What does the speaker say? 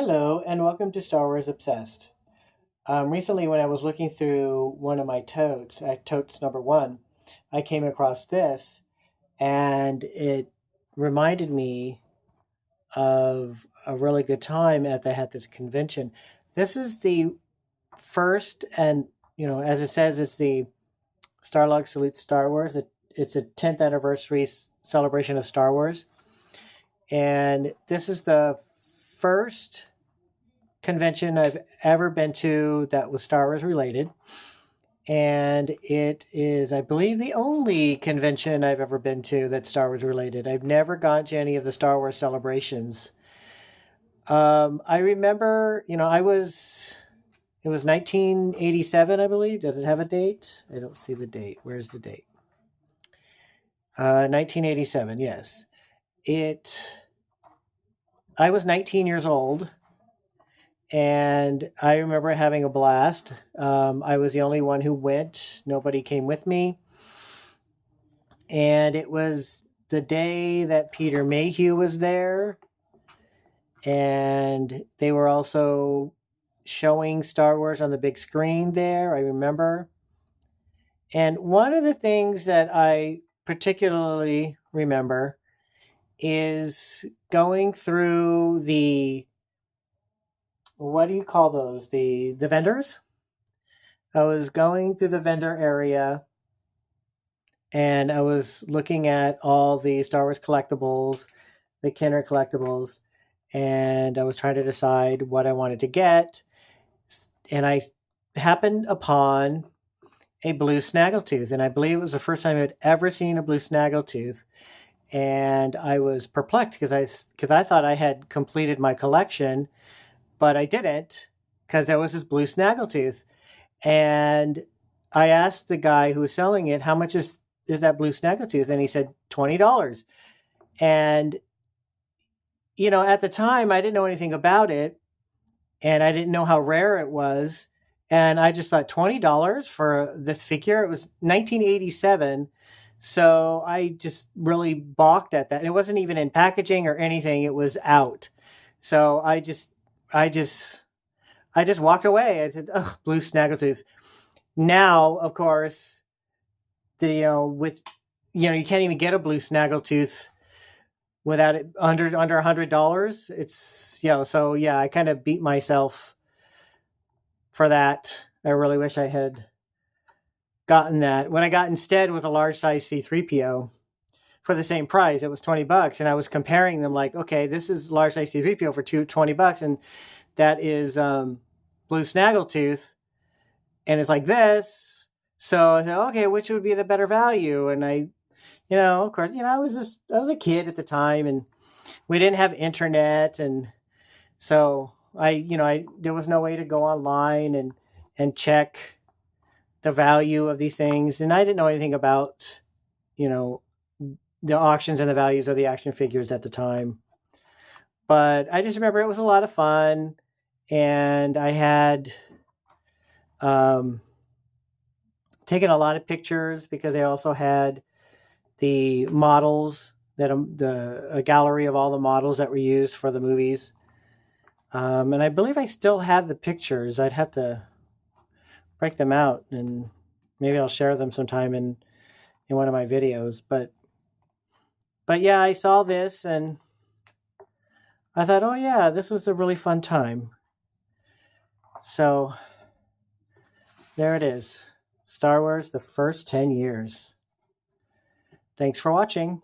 Hello, and welcome to Star Wars Obsessed. Recently, when I was looking through one of my totes, at totes number one, I came across this, and it reminded me of a really good time at they had this convention. This is the first, and as it says, it's the Starlog Salute Star Wars. It's a 10th anniversary celebration of Star Wars, and this is the first convention I've ever been to that was Star Wars related. And it is, I believe, the only convention I've ever been to that's Star Wars related. I've never gone to any of the Star Wars celebrations. I remember, it was 1987, I believe. Does it have a date? I don't see the date. Where's the date? 1987, yes. I was 19 years old, and I remember having a blast. I was the only one who went. Nobody came with me. And it was the day that Peter Mayhew was there. And they were also showing Star Wars on the big screen there, I remember. And one of the things that I particularly remember is going through the, what do you call those? The vendors? I was going through the vendor area, and I was looking at all the Star Wars collectibles, the Kenner collectibles, and I was trying to decide what I wanted to get. And I happened upon a blue snaggletooth, and I believe it was the first time I'd ever seen a blue snaggletooth. And I was perplexed because I thought I had completed my collection, but I didn't, because there was this blue snaggletooth. And I asked the guy who was selling it, how much is that blue snaggletooth? And he said $20. And, at the time, I didn't know anything about it, and I didn't know how rare it was. And I just thought $20 for this figure. It was 1987. So I just really balked at that. And it wasn't even in packaging or anything. It was out. So I just walked away. I said, "Oh, blue snaggletooth." Now, of course, you can't even get a blue snaggletooth without it under $100. It's so yeah, I kind of beat myself for that. I really wish I had gotten that. When I got instead with a large size C3PO for the same price, it was $20, and I was comparing them like, okay, this is large size C3PO for $20, and that is blue snaggletooth, and it's like this. So I said, okay, which would be the better value? And I, of course, I was a kid at the time, and we didn't have internet, and so there was no way to go online and check the value of these things, and I didn't know anything about, the auctions and the values of the action figures at the time. But I just remember it was a lot of fun, and I had taken a lot of pictures because they also had the models a gallery of all the models that were used for the movies. And I believe I still have the pictures. I'd have to break them out, and maybe I'll share them sometime in one of my videos. But yeah, I saw this and I thought, oh yeah, this was a really fun time. So there it is. Star Wars, the first 10 years. Thanks for watching.